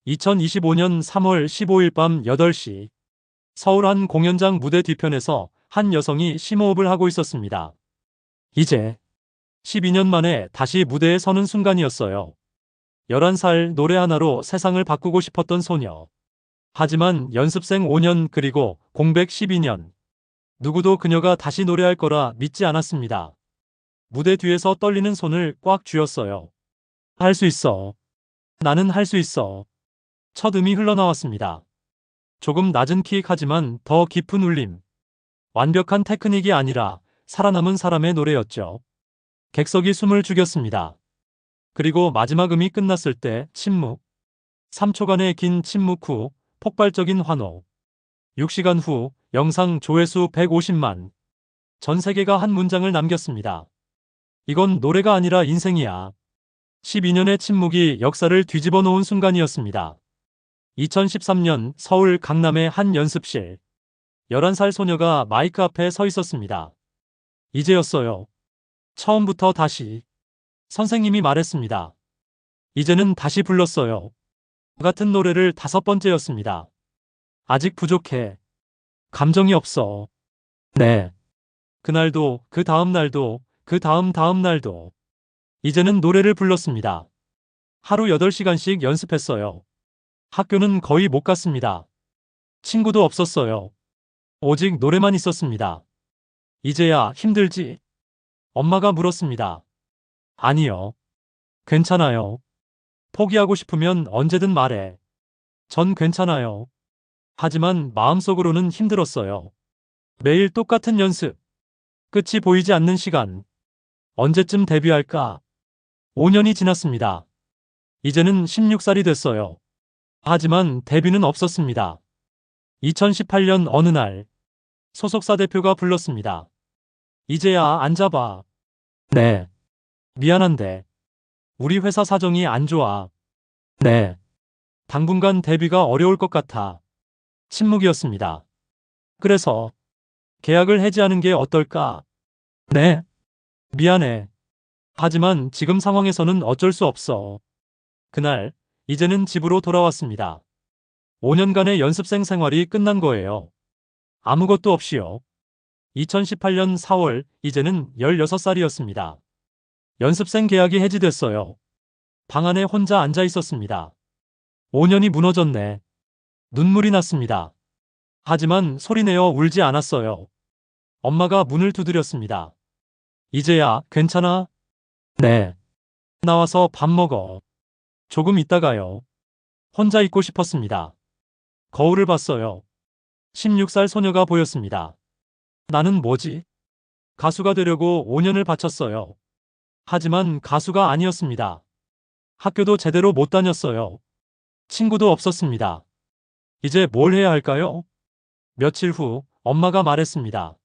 2025년 3월 15일 밤 8시 서울 한 공연장 무대 뒤편에서 한 여성이 심호흡을 하고 있었습니다. 이제 12년 만에 다시 무대에 서는 순간이었어요. 11살 노래 하나로 세상을 바꾸고 싶었던 소녀. 하지만 연습생 5년 그리고 공백 12년. 누구도 그녀가 다시 노래할 거라 믿지 않았습니다. 무대 뒤에서 떨리는 손을 꽉 쥐었어요. 할 수 있어. 나는 할 수 있어. 첫 음이 흘러나왔습니다. 조금 낮은 킥하지만 더 깊은 울림. 완벽한 테크닉이 아니라 살아남은 사람의 노래였죠. 객석이 숨을 죽였습니다. 그리고 마지막 음이 끝났을 때 침묵. 3초간의 긴 침묵 후 폭발적인 환호. 6시간 후 영상 조회수 150만. 전 세계가 한 문장을 남겼습니다. 이건 노래가 아니라 인생이야. 12년의 침묵이 역사를 뒤집어 놓은 순간이었습니다. 2013년 서울 강남의 한 연습실. 11살 소녀가 마이크 앞에 서 있었습니다. 이제였어요. 처음부터 다시. 선생님이 말했습니다. 이제는 다시 불렀어요. 같은 노래를 5번째였습니다. 아직 부족해. 감정이 없어. 네. 그날도, 그 다음 날도, 그 다음 날도. 이제는 노래를 불렀습니다. 하루 8시간씩 연습했어요. 학교는 거의 못 갔습니다. 친구도 없었어요. 오직 노래만 있었습니다. 이제야 힘들지? 엄마가 물었습니다. 아니요. 괜찮아요. 포기하고 싶으면 언제든 말해. 전 괜찮아요. 하지만 마음속으로는 힘들었어요. 매일 똑같은 연습. 끝이 보이지 않는 시간. 언제쯤 데뷔할까? 5년이 지났습니다. 이제는 16살이 됐어요. 하지만 데뷔는 없었습니다. 2018년 어느 날 소속사 대표가 불렀습니다. 이제야 앉아봐. 네. 미안한데 우리 회사 사정이 안 좋아. 네. 당분간 데뷔가 어려울 것 같아. 침묵이었습니다. 그래서 계약을 해지하는 게 어떨까? 네. 미안해. 하지만 지금 상황에서는 어쩔 수 없어. 그날 이제는 집으로 돌아왔습니다. 5년간의 연습생 생활이 끝난 거예요. 아무것도 없이요. 2018년 4월 이제는 16살이었습니다. 연습생 계약이 해지됐어요. 방 안에 혼자 앉아 있었습니다. 5년이 무너졌네. 눈물이 났습니다. 하지만 소리내어 울지 않았어요. 엄마가 문을 두드렸습니다. 이제야 괜찮아? 네. 나와서 밥 먹어. 조금 있다가요. 혼자 있고 싶었습니다. 거울을 봤어요. 16살 소녀가 보였습니다. 나는 뭐지? 가수가 되려고 5년을 바쳤어요. 하지만 가수가 아니었습니다. 학교도 제대로 못 다녔어요. 친구도 없었습니다. 이제 뭘 해야 할까요? 며칠 후 엄마가 말했습니다.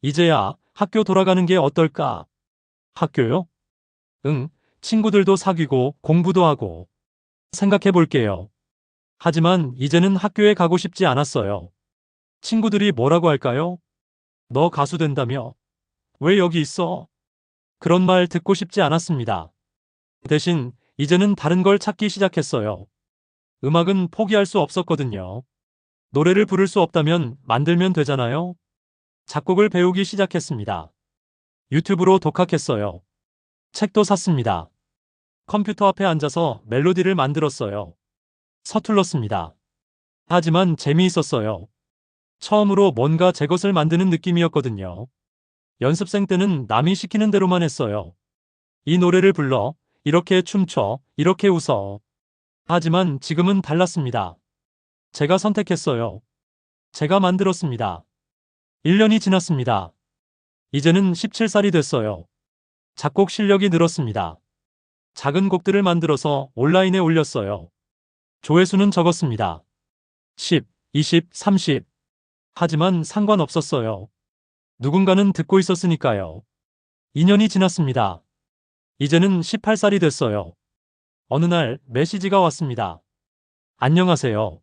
이제야 학교 돌아가는 게 어떨까? 학교요? 응, 친구들도 사귀고 공부도 하고. 생각해 볼게요. 하지만 이제는 학교에 가고 싶지 않았어요. 친구들이 뭐라고 할까요? 너 가수 된다며? 왜 여기 있어? 그런 말 듣고 싶지 않았습니다. 대신 이제는 다른 걸 찾기 시작했어요. 음악은 포기할 수 없었거든요. 노래를 부를 수 없다면 만들면 되잖아요. 작곡을 배우기 시작했습니다. 유튜브로 독학했어요. 책도 샀습니다. 컴퓨터 앞에 앉아서 멜로디를 만들었어요. 서툴렀습니다. 하지만 재미있었어요. 처음으로 뭔가 제 것을 만드는 느낌이었거든요. 연습생 때는 남이 시키는 대로만 했어요. 이 노래를 불러, 이렇게 춤춰, 이렇게 웃어. 하지만 지금은 달랐습니다. 제가 선택했어요. 제가 만들었습니다. 1년이 지났습니다. 이제는 17살이 됐어요. 작곡 실력이 늘었습니다. 작은 곡들을 만들어서 온라인에 올렸어요. 조회수는 적었습니다. 10, 20, 30. 하지만 상관없었어요. 누군가는 듣고 있었으니까요. 2년이 지났습니다. 이제는 18살이 됐어요. 어느 날 메시지가 왔습니다. 안녕하세요.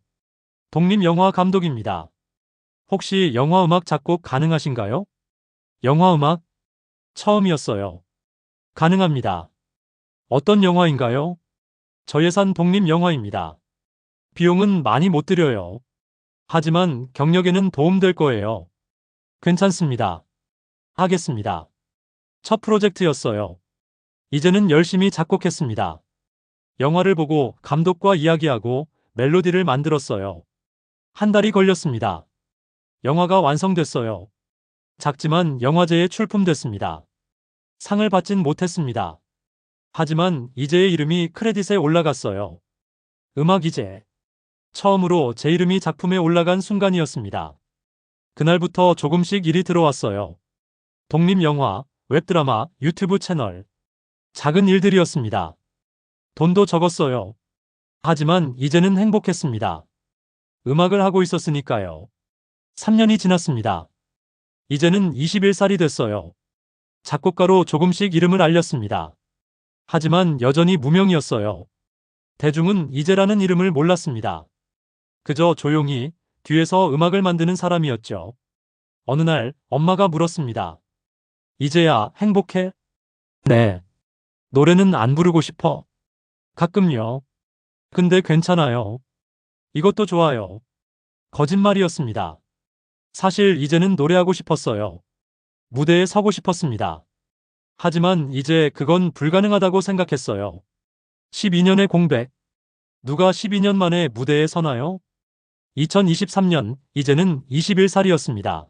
독립영화 감독입니다. 혹시 영화음악 작곡 가능하신가요? 영화음악? 처음이었어요. 가능합니다. 어떤 영화인가요? 저예산 독립영화입니다. 비용은 많이 못 들여요. 하지만 경력에는 도움될 거예요. 괜찮습니다. 하겠습니다. 첫 프로젝트였어요. 이제는 열심히 작곡했습니다. 영화를 보고 감독과 이야기하고 멜로디를 만들었어요. 한 달이 걸렸습니다. 영화가 완성됐어요. 작지만 영화제에 출품됐습니다. 상을 받진 못했습니다. 하지만 이제의 이름이 크레딧에 올라갔어요. 음악 이제. 처음으로 제 이름이 작품에 올라간 순간이었습니다. 그날부터 조금씩 일이 들어왔어요. 독립영화, 웹드라마, 유튜브 채널. 작은 일들이었습니다. 돈도 적었어요. 하지만 이제는 행복했습니다. 음악을 하고 있었으니까요. 3년이 지났습니다. 이제는 21살이 됐어요. 작곡가로 조금씩 이름을 알렸습니다. 하지만 여전히 무명이었어요. 대중은 이제라는 이름을 몰랐습니다. 그저 조용히 뒤에서 음악을 만드는 사람이었죠. 어느 날 엄마가 물었습니다. 이제야 행복해? 네. 노래는 안 부르고 싶어. 가끔요. 근데 괜찮아요. 이것도 좋아요. 거짓말이었습니다. 사실 이제는 노래하고 싶었어요. 무대에 서고 싶었습니다. 하지만 이제 그건 불가능하다고 생각했어요. 12년의 공백. 누가 12년 만에 무대에 서나요? 2023년, 이제는 21살이었습니다.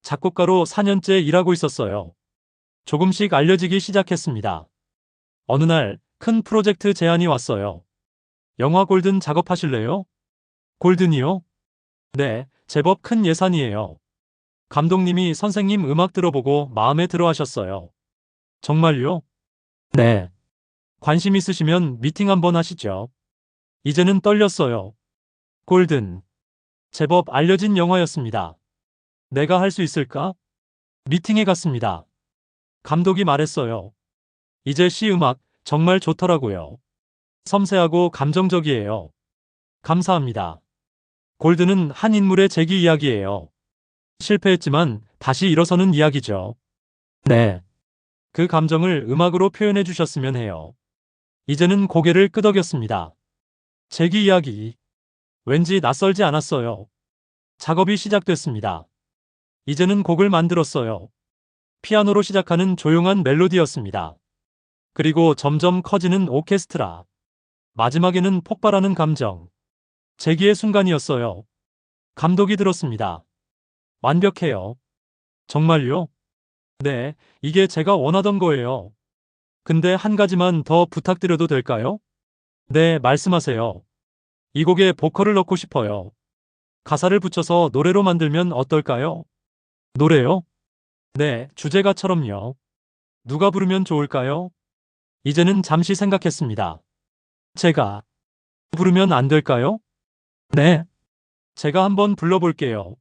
작곡가로 4년째 일하고 있었어요. 조금씩 알려지기 시작했습니다. 어느 날 큰 프로젝트 제안이 왔어요. 영화 골든 작업하실래요? 골든이요? 네, 제법 큰 예산이에요. 감독님이 선생님 음악 들어보고 마음에 들어 하셨어요. 정말요? 네. 관심 있으시면 미팅 한번 하시죠. 이제는 떨렸어요. 골든. 제법 알려진 영화였습니다. 내가 할 수 있을까? 미팅에 갔습니다. 감독이 말했어요. 이제 씨 음악 정말 좋더라고요. 섬세하고 감정적이에요. 감사합니다. 골든은 한 인물의 재기 이야기예요. 실패했지만 다시 일어서는 이야기죠. 네. 그 감정을 음악으로 표현해 주셨으면 해요. 이제는 고개를 끄덕였습니다. 재기 이야기. 왠지 낯설지 않았어요. 작업이 시작됐습니다. 이제는 곡을 만들었어요. 피아노로 시작하는 조용한 멜로디였습니다. 그리고 점점 커지는 오케스트라. 마지막에는 폭발하는 감정. 재기의 순간이었어요. 감독이 들었습니다. 완벽해요. 정말요? 네, 이게 제가 원하던 거예요. 근데 한 가지만 더 부탁드려도 될까요? 네, 말씀하세요. 이 곡에 보컬을 넣고 싶어요. 가사를 붙여서 노래로 만들면 어떨까요? 노래요? 네, 주제가처럼요. 누가 부르면 좋을까요? 이제는 잠시 생각했습니다. 제가 부르면 안 될까요? 네. 제가 한번 불러볼게요.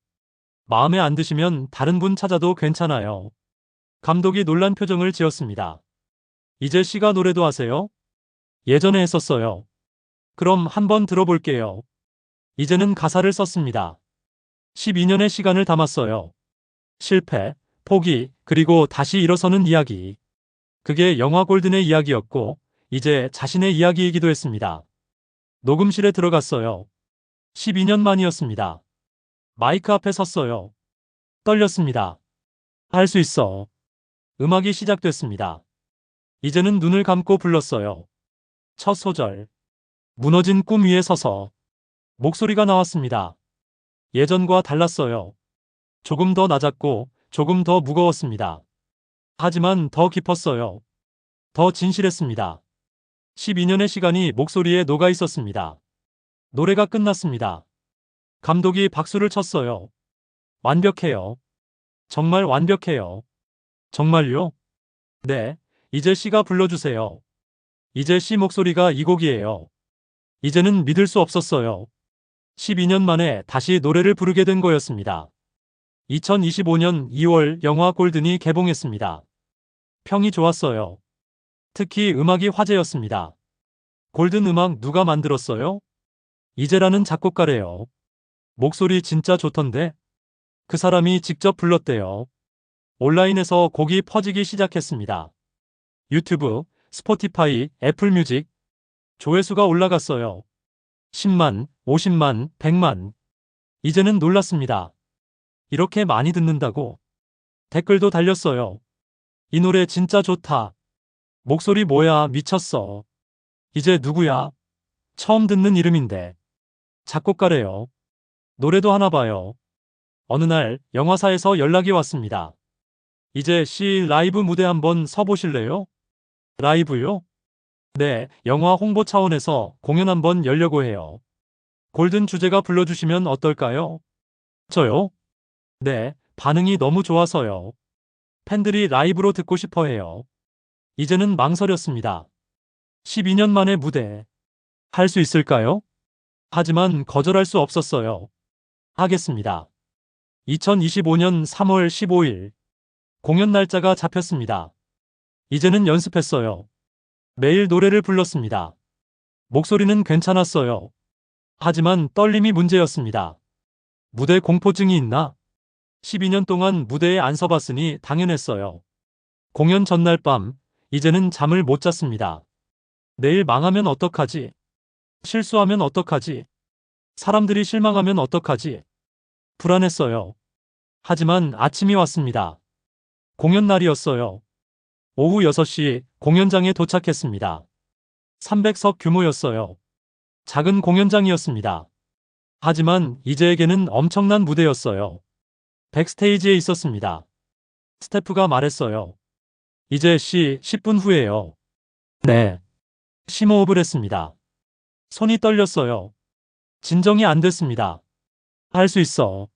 마음에 안 드시면 다른 분 찾아도 괜찮아요. 감독이 놀란 표정을 지었습니다. 이제 씨가 노래도 하세요? 예전에 했었어요. 그럼 한번 들어볼게요. 이제는 가사를 썼습니다. 12년의 시간을 담았어요. 실패, 포기, 그리고 다시 일어서는 이야기. 그게 영화 골든의 이야기였고, 이제 자신의 이야기이기도 했습니다. 녹음실에 들어갔어요. 12년 만이었습니다. 마이크 앞에 섰어요. 떨렸습니다. 할 수 있어. 음악이 시작됐습니다. 이제는 눈을 감고 불렀어요. 첫 소절. 무너진 꿈 위에 서서. 목소리가 나왔습니다. 예전과 달랐어요. 조금 더 낮았고, 조금 더 무거웠습니다. 하지만 더 깊었어요. 더 진실했습니다. 12년의 시간이 목소리에 녹아 있었습니다. 노래가 끝났습니다. 감독이 박수를 쳤어요. 완벽해요. 정말 완벽해요. 정말요? 네, 이제 씨가 불러주세요. 이제 씨 목소리가 이 곡이에요. 이제는 믿을 수 없었어요. 12년 만에 다시 노래를 부르게 된 거였습니다. 2025년 2월 영화 골든이 개봉했습니다. 평이 좋았어요. 특히 음악이 화제였습니다. 골든 음악 누가 만들었어요? 이제라는 작곡가래요. 목소리 진짜 좋던데? 그 사람이 직접 불렀대요. 온라인에서 곡이 퍼지기 시작했습니다. 유튜브, 스포티파이, 애플뮤직, 조회수가 올라갔어요. 10만, 50만, 100만. 이제는 놀랐습니다. 이렇게 많이 듣는다고? 댓글도 달렸어요. 이 노래 진짜 좋다. 목소리 뭐야, 미쳤어. 이제 누구야? 처음 듣는 이름인데. 작곡가래요. 노래도 하나 봐요. 어느 날 영화사에서 연락이 왔습니다. 이제 씨 라이브 무대 한번 서보실래요? 라이브요? 네, 영화 홍보 차원에서 공연 한번 열려고 해요. 골든 주제가 불러주시면 어떨까요? 저요? 네, 반응이 너무 좋아서요. 팬들이 라이브로 듣고 싶어 해요. 이제는 망설였습니다. 12년 만에 무대. 할 수 있을까요? 하지만 거절할 수 없었어요. 하겠습니다. 2025년 3월 15일. 공연 날짜가 잡혔습니다. 이제는 연습했어요. 매일 노래를 불렀습니다. 목소리는 괜찮았어요. 하지만 떨림이 문제였습니다. 무대 공포증이 있나? 12년 동안 무대에 안 서봤으니 당연했어요. 공연 전날 밤, 이제는 잠을 못 잤습니다. 내일 망하면 어떡하지? 실수하면 어떡하지? 사람들이 실망하면 어떡하지? 불안했어요. 하지만 아침이 왔습니다. 공연 날이었어요. 오후 6시 공연장에 도착했습니다. 300석 규모였어요. 작은 공연장이었습니다. 하지만 이제에게는 엄청난 무대였어요. 백스테이지에 있었습니다. 스태프가 말했어요. 이제 씨 10분 후에요. 네. 심호흡을 했습니다. 손이 떨렸어요. 진정이 안 됐습니다. 할 수 있어.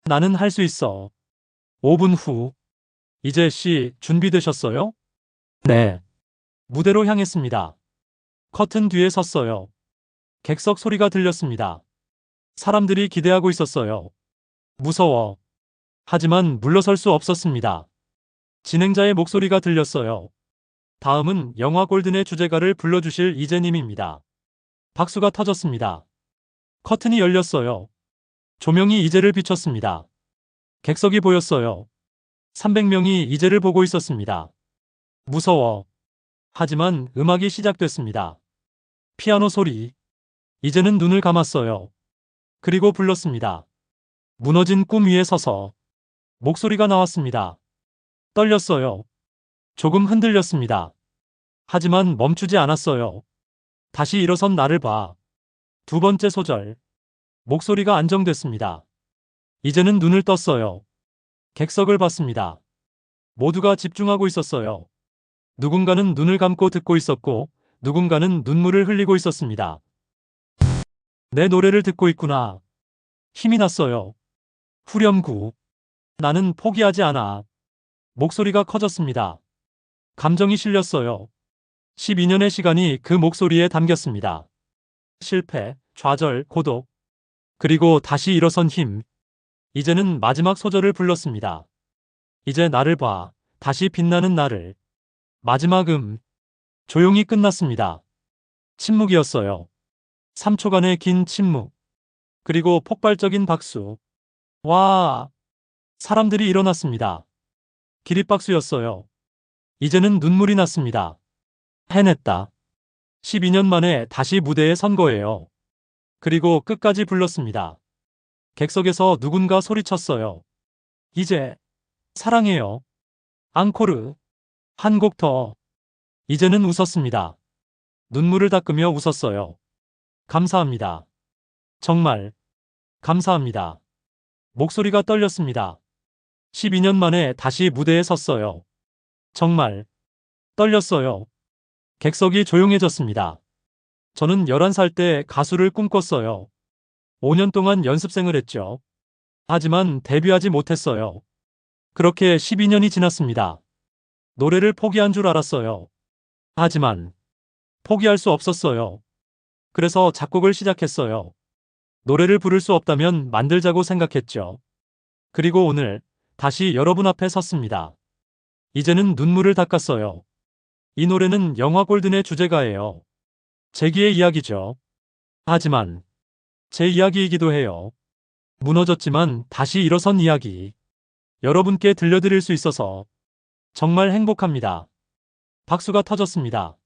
나는 할 수 있어. 5분 후. 이제 씨 준비되셨어요? 네. 무대로 향했습니다. 커튼 뒤에 섰어요. 객석 소리가 들렸습니다. 사람들이 기대하고 있었어요. 무서워. 하지만 물러설 수 없었습니다. 진행자의 목소리가 들렸어요. 다음은 영화 골든의 주제가를 불러주실 이재님입니다. 박수가 터졌습니다. 커튼이 열렸어요. 조명이 이재를 비췄습니다. 객석이 보였어요. 300명이 이재를 보고 있었습니다. 무서워. 하지만 음악이 시작됐습니다. 피아노 소리. 이제는 눈을 감았어요. 그리고 불렀습니다. 무너진 꿈 위에 서서. 목소리가 나왔습니다. 떨렸어요. 조금 흔들렸습니다. 하지만 멈추지 않았어요. 다시 일어선 나를 봐. 두 번째 소절. 목소리가 안정됐습니다. 이제는 눈을 떴어요. 객석을 봤습니다. 모두가 집중하고 있었어요. 누군가는 눈을 감고 듣고 있었고, 누군가는 눈물을 흘리고 있었습니다. 내 노래를 듣고 있구나. 힘이 났어요. 후렴구. 나는 포기하지 않아. 목소리가 커졌습니다. 감정이 실렸어요. 12년의 시간이 그 목소리에 담겼습니다. 실패, 좌절, 고독. 그리고 다시 일어선 힘. 이제는 마지막 소절을 불렀습니다. 이제 나를 봐. 다시 빛나는 나를. 마지막 조용히 끝났습니다. 침묵이었어요. 3초간의 긴 침묵. 그리고 폭발적인 박수. 와! 사람들이 일어났습니다. 기립박수였어요. 이제는 눈물이 났습니다. 해냈다. 12년 만에 다시 무대에 선 거예요. 그리고 끝까지 불렀습니다. 객석에서 누군가 소리쳤어요. 이제 사랑해요. 앙코르. 한 곡 더. 이제는 웃었습니다. 눈물을 닦으며 웃었어요. 감사합니다. 정말 감사합니다. 목소리가 떨렸습니다. 12년 만에 다시 무대에 섰어요. 정말 떨렸어요. 객석이 조용해졌습니다. 저는 11살 때 가수를 꿈꿨어요. 5년 동안 연습생을 했죠. 하지만 데뷔하지 못했어요. 그렇게 12년이 지났습니다. 노래를 포기한 줄 알았어요. 하지만 포기할 수 없었어요. 그래서 작곡을 시작했어요. 노래를 부를 수 없다면 만들자고 생각했죠. 그리고 오늘 다시 여러분 앞에 섰습니다. 이제는 눈물을 닦았어요. 이 노래는 영화 골든의 주제가예요. 제기의 이야기죠. 하지만 제 이야기이기도 해요. 무너졌지만 다시 일어선 이야기. 여러분께 들려드릴 수 있어서 정말 행복합니다. 박수가 터졌습니다.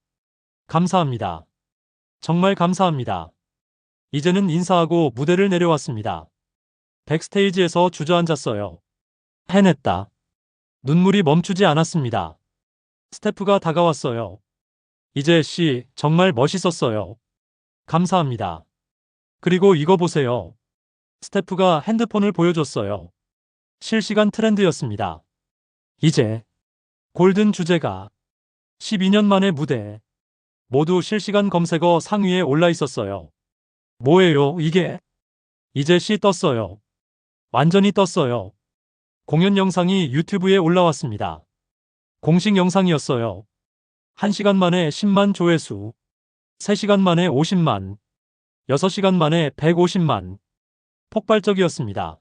감사합니다. 정말 감사합니다. 이제는 인사하고 무대를 내려왔습니다. 백스테이지에서 주저앉았어요. 해냈다. 눈물이 멈추지 않았습니다. 스태프가 다가왔어요. 이재 씨, 정말 멋있었어요. 감사합니다. 그리고 이거 보세요. 스태프가 핸드폰을 보여줬어요. 실시간 트렌드였습니다. 이제 골든 주제가 12년 만의 무대. 모두 실시간 검색어 상위에 올라 있었어요. 뭐예요, 이게? 이재 씨 떴어요. 완전히 떴어요. 공연 영상이 유튜브에 올라왔습니다. 공식 영상이었어요. 1시간 만에 10만 조회수, 3시간 만에 50만, 6시간 만에 150만. 폭발적이었습니다.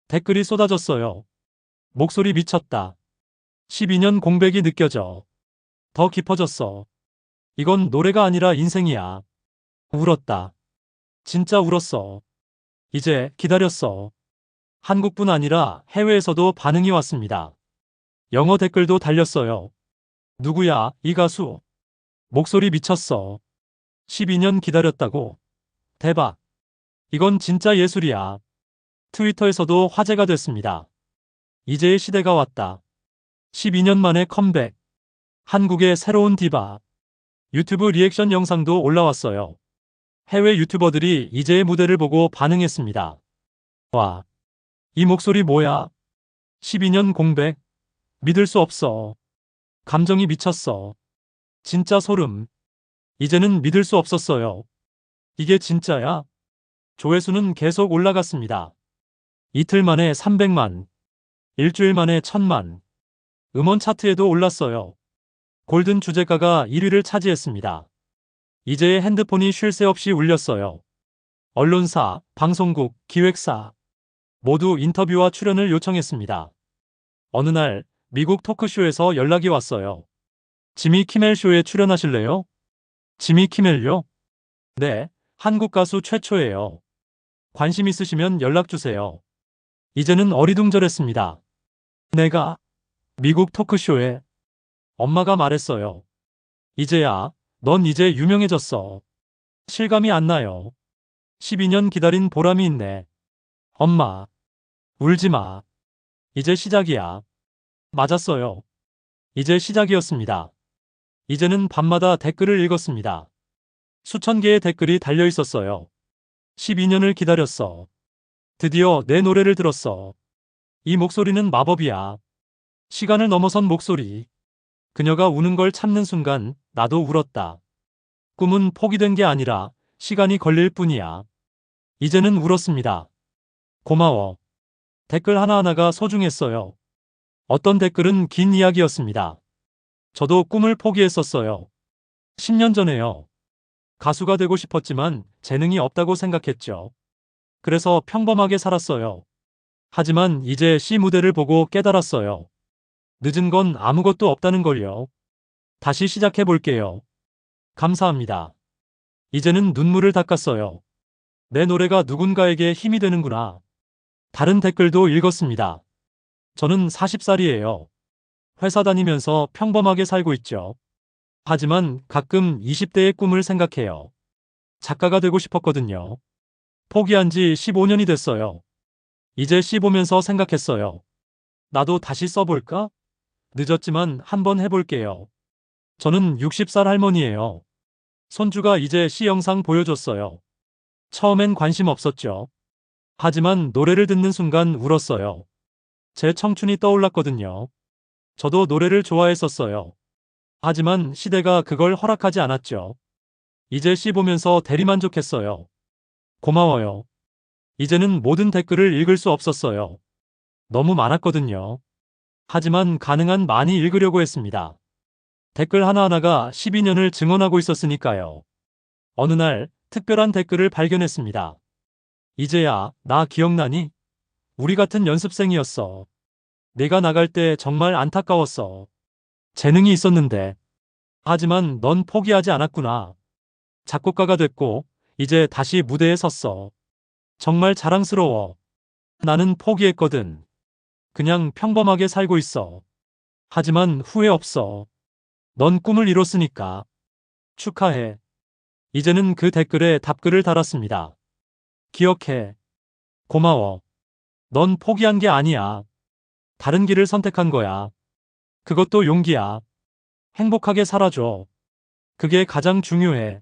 댓글이 쏟아졌어요. 목소리 미쳤다. 12년 공백이 느껴져. 더 깊어졌어. 이건 노래가 아니라 인생이야. 울었다. 진짜 울었어. 이제 기다렸어. 한국뿐 아니라 해외에서도 반응이 왔습니다. 영어 댓글도 달렸어요. 누구야, 이 가수? 목소리 미쳤어. 12년 기다렸다고. 대박. 이건 진짜 예술이야. 트위터에서도 화제가 됐습니다. 이제의 시대가 왔다. 12년 만에 컴백. 한국의 새로운 디바. 유튜브 리액션 영상도 올라왔어요. 해외 유튜버들이 이제의 무대를 보고 반응했습니다. 와, 이 목소리 뭐야? 12년 공백? 믿을 수 없어. 감정이 미쳤어. 진짜 소름. 이제는 믿을 수 없었어요. 이게 진짜야? 조회수는 계속 올라갔습니다. 이틀 만에 300만, 일주일 만에 1000만. 음원 차트에도 올랐어요. 골든 주제가가 1위를 차지했습니다. 이제의 핸드폰이 쉴 새 없이 울렸어요. 언론사, 방송국, 기획사 모두 인터뷰와 출연을 요청했습니다. 어느 날 미국 토크쇼에서 연락이 왔어요. 지미 키멜 쇼에 출연하실래요? 지미 키멜요? 네, 한국 가수 최초예요. 관심 있으시면 연락 주세요. 이제는 어리둥절했습니다. 내가 미국 토크쇼에 엄마가 말했어요. 이제야, 넌 이제 유명해졌어. 실감이 안 나요. 12년 기다린 보람이 있네. 엄마, 울지 마. 이제 시작이야. 맞았어요. 이제 시작이었습니다. 이제는 밤마다 댓글을 읽었습니다. 수천 개의 댓글이 달려 있었어요. 12년을 기다렸어. 드디어 내 노래를 들었어. 이 목소리는 마법이야. 시간을 넘어선 목소리. 그녀가 우는 걸 참는 순간 나도 울었다. 꿈은 포기된 게 아니라 시간이 걸릴 뿐이야. 이제는 울었습니다. 고마워. 댓글 하나하나가 소중했어요. 어떤 댓글은 긴 이야기였습니다. 저도 꿈을 포기했었어요. 10년 전에요. 가수가 되고 싶었지만 재능이 없다고 생각했죠. 그래서 평범하게 살았어요. 하지만 이제 C 무대를 보고 깨달았어요. 늦은 건 아무것도 없다는 걸요. 다시 시작해 볼게요. 감사합니다. 이제는 눈물을 닦았어요. 내 노래가 누군가에게 힘이 되는구나. 다른 댓글도 읽었습니다. 저는 40살이에요. 회사 다니면서 평범하게 살고 있죠. 하지만 가끔 20대의 꿈을 생각해요. 작가가 되고 싶었거든요. 포기한 지 15년이 됐어요. 이제 시 보면서 생각했어요. 나도 다시 써볼까? 늦었지만 한번 해볼게요. 저는 60살 할머니예요. 손주가 이제 시 영상 보여줬어요. 처음엔 관심 없었죠. 하지만 노래를 듣는 순간 울었어요. 제 청춘이 떠올랐거든요. 저도 노래를 좋아했었어요. 하지만 시대가 그걸 허락하지 않았죠. 이제 시 보면서 대리만족했어요. 고마워요. 이제는 모든 댓글을 읽을 수 없었어요. 너무 많았거든요. 하지만 가능한 많이 읽으려고 했습니다. 댓글 하나하나가 12년을 증언하고 있었으니까요. 어느 날 특별한 댓글을 발견했습니다. 이제야, 나 기억나니? 우리 같은 연습생이었어. 내가 나갈 때 정말 안타까웠어. 재능이 있었는데. 하지만 넌 포기하지 않았구나. 작곡가가 됐고, 이제 다시 무대에 섰어. 정말 자랑스러워. 나는 포기했거든. 그냥 평범하게 살고 있어. 하지만 후회 없어. 넌 꿈을 이뤘으니까. 축하해. 이제는 그 댓글에 답글을 달았습니다. 기억해. 고마워. 넌 포기한 게 아니야. 다른 길을 선택한 거야. 그것도 용기야. 행복하게 살아줘. 그게 가장 중요해.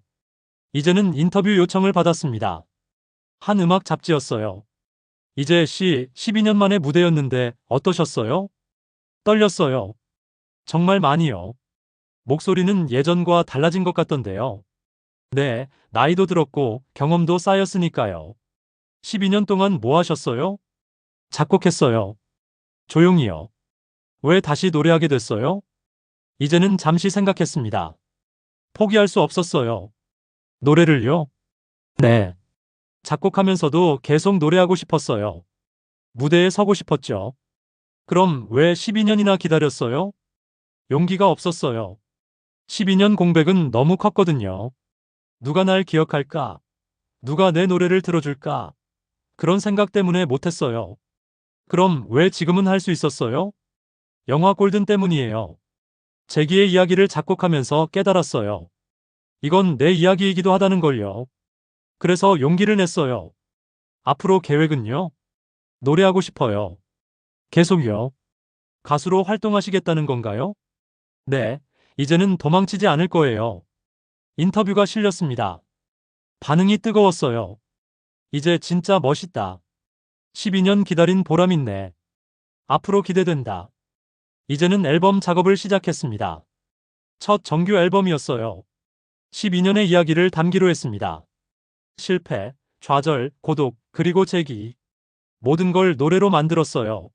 이제는 인터뷰 요청을 받았습니다. 한 음악 잡지였어요. 이제 씨 12년 만에 무대였는데 어떠셨어요? 떨렸어요. 정말 많이요. 목소리는 예전과 달라진 것 같던데요. 네, 나이도 들었고 경험도 쌓였으니까요. 12년 동안 뭐 하셨어요? 작곡했어요. 조용히요. 왜 다시 노래하게 됐어요? 이제는 잠시 생각했습니다. 포기할 수 없었어요. 노래를요? 네. 작곡하면서도 계속 노래하고 싶었어요. 무대에 서고 싶었죠. 그럼 왜 12년이나 기다렸어요? 용기가 없었어요. 12년 공백은 너무 컸거든요. 누가 날 기억할까? 누가 내 노래를 들어줄까? 그런 생각 때문에 못했어요. 그럼 왜 지금은 할 수 있었어요? 영화 골든 때문이에요. 제기의 이야기를 작곡하면서 깨달았어요. 이건 내 이야기이기도 하다는 걸요. 그래서 용기를 냈어요. 앞으로 계획은요? 노래하고 싶어요. 계속요. 가수로 활동하시겠다는 건가요? 네, 이제는 도망치지 않을 거예요. 인터뷰가 실렸습니다. 반응이 뜨거웠어요. 이제 진짜 멋있다. 12년 기다린 보람 있네. 앞으로 기대된다. 이제는 앨범 작업을 시작했습니다. 첫 정규 앨범이었어요. 12년의 이야기를 담기로 했습니다. 실패, 좌절, 고독, 그리고 재기. 모든 걸 노래로 만들었어요.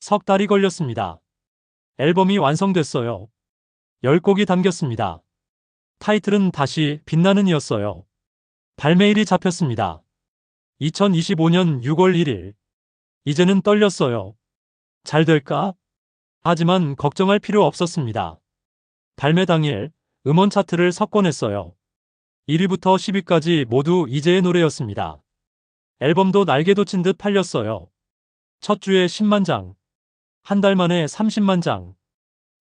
석 달이 걸렸습니다. 앨범이 완성됐어요. 10곡이 담겼습니다. 타이틀은 다시 빛나는 이었어요. 발매일이 잡혔습니다. 2025년 6월 1일. 이제는 떨렸어요. 잘 될까? 하지만 걱정할 필요 없었습니다. 발매 당일 음원 차트를 석권했어요. 1위부터 10위까지 모두 이재의 노래였습니다. 앨범도 날개 돋친 듯 팔렸어요. 첫 주에 10만 장, 한 달 만에 30만 장.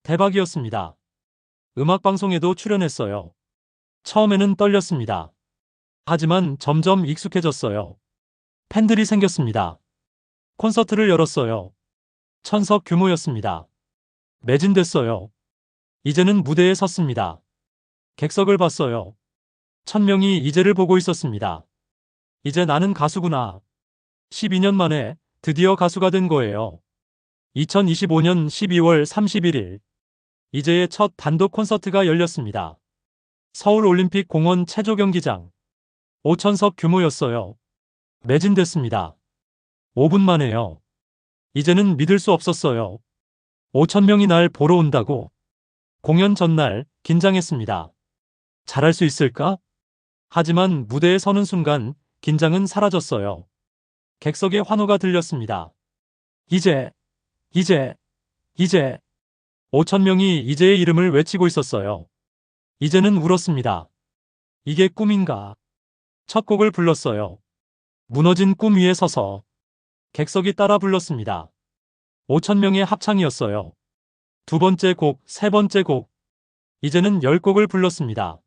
대박이었습니다. 음악방송에도 출연했어요. 처음에는 떨렸습니다. 하지만 점점 익숙해졌어요. 팬들이 생겼습니다. 콘서트를 열었어요. 1000석 규모였습니다. 매진됐어요. 이제는 무대에 섰습니다. 객석을 봤어요. 1000명이 이제를 보고 있었습니다. 이제 나는 가수구나. 12년 만에 드디어 가수가 된 거예요. 2025년 12월 31일 이제의 첫 단독 콘서트가 열렸습니다. 서울올림픽 공원 체조경기장. 5000석 규모였어요. 매진됐습니다. 5분 만에요. 이제는 믿을 수 없었어요. 5000명이 날 보러 온다고. 공연 전날 긴장했습니다. 잘할 수 있을까? 하지만 무대에 서는 순간 긴장은 사라졌어요. 객석의 환호가 들렸습니다. 이제, 이제, 이제. 5000명이 이제의 이름을 외치고 있었어요. 이제는 울었습니다. 이게 꿈인가? 첫 곡을 불렀어요. 무너진 꿈 위에 서서. 객석이 따라 불렀습니다. 5000명의 합창이었어요. 두 번째 곡, 세 번째 곡. 이제는 10곡을 불렀습니다.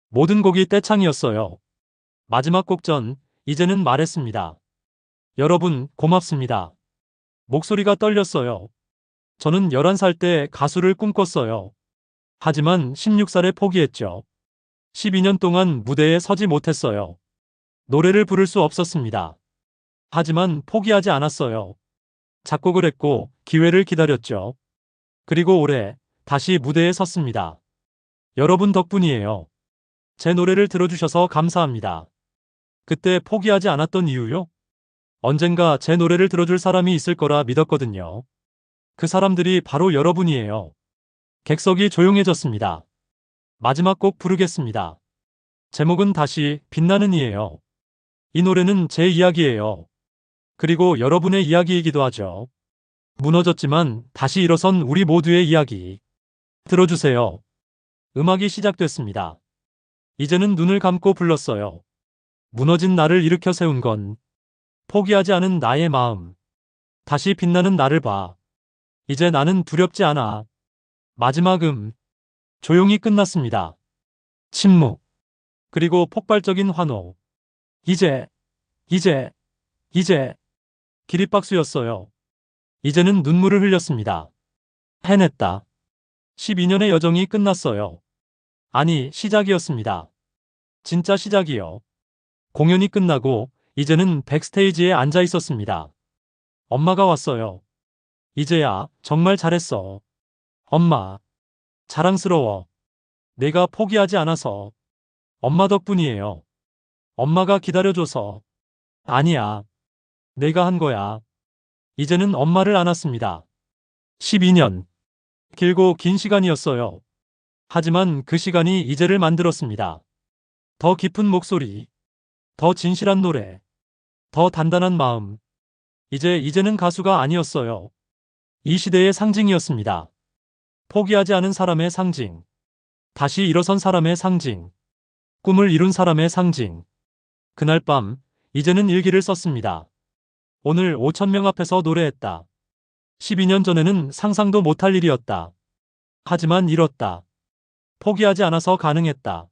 모든 곡이 떼창이었어요. 마지막 곡 전, 이제는 말했습니다. 여러분, 고맙습니다. 목소리가 떨렸어요. 저는 11살 때 가수를 꿈꿨어요. 하지만 16살에 포기했죠. 12년 동안 무대에 서지 못했어요. 노래를 부를 수 없었습니다. 하지만 포기하지 않았어요. 작곡을 했고 기회를 기다렸죠. 그리고 올해 다시 무대에 섰습니다. 여러분 덕분이에요. 제 노래를 들어주셔서 감사합니다. 그때 포기하지 않았던 이유요? 언젠가 제 노래를 들어줄 사람이 있을 거라 믿었거든요. 그 사람들이 바로 여러분이에요. 객석이 조용해졌습니다. 마지막 곡 부르겠습니다. 제목은 다시 빛나는 이에요. 이 노래는 제 이야기예요. 그리고 여러분의 이야기이기도 하죠. 무너졌지만 다시 일어선 우리 모두의 이야기. 들어주세요. 음악이 시작됐습니다. 이제는 눈을 감고 불렀어요. 무너진 나를 일으켜 세운 건 포기하지 않은 나의 마음. 다시 빛나는 나를 봐. 이제 나는 두렵지 않아. 마지막 조용히 끝났습니다. 침묵. 그리고 폭발적인 환호. 이제, 이제, 이제. 기립박수였어요. 이제는 눈물을 흘렸습니다. 해냈다. 12년의 여정이 끝났어요. 아니, 시작이었습니다. 진짜 시작이요. 공연이 끝나고 이제는 백스테이지에 앉아 있었습니다. 엄마가 왔어요. 이제야 정말 잘했어. 엄마, 자랑스러워. 내가 포기하지 않아서. 엄마 덕분이에요. 엄마가 기다려줘서. 아니야. 내가 한 거야. 이제는 엄마를 안았습니다. 12년. 길고 긴 시간이었어요. 하지만 그 시간이 이제를 만들었습니다. 더 깊은 목소리, 더 진실한 노래, 더 단단한 마음. 이제는 가수가 아니었어요. 이 시대의 상징이었습니다. 포기하지 않은 사람의 상징. 다시 일어선 사람의 상징. 꿈을 이룬 사람의 상징. 그날 밤, 이제는 일기를 썼습니다. 오늘 5,000명 앞에서 노래했다. 12년 전에는 상상도 못할 일이었다. 하지만 이뤘다. 포기하지 않아서 가능했다.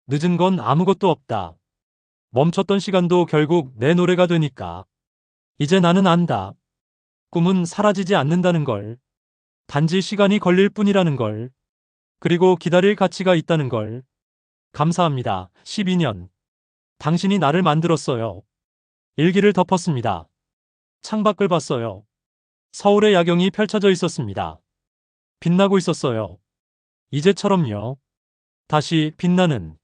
늦은 건 아무것도 없다. 멈췄던 시간도 결국 내 노래가 되니까. 이제 나는 안다. 꿈은 사라지지 않는다는 걸. 단지 시간이 걸릴 뿐이라는 걸. 그리고 기다릴 가치가 있다는 걸. 감사합니다. 12년. 당신이 나를 만들었어요. 일기를 덮었습니다. 창밖을 봤어요. 서울의 야경이 펼쳐져 있었습니다. 빛나고 있었어요. 이제처럼요. 다시 빛나는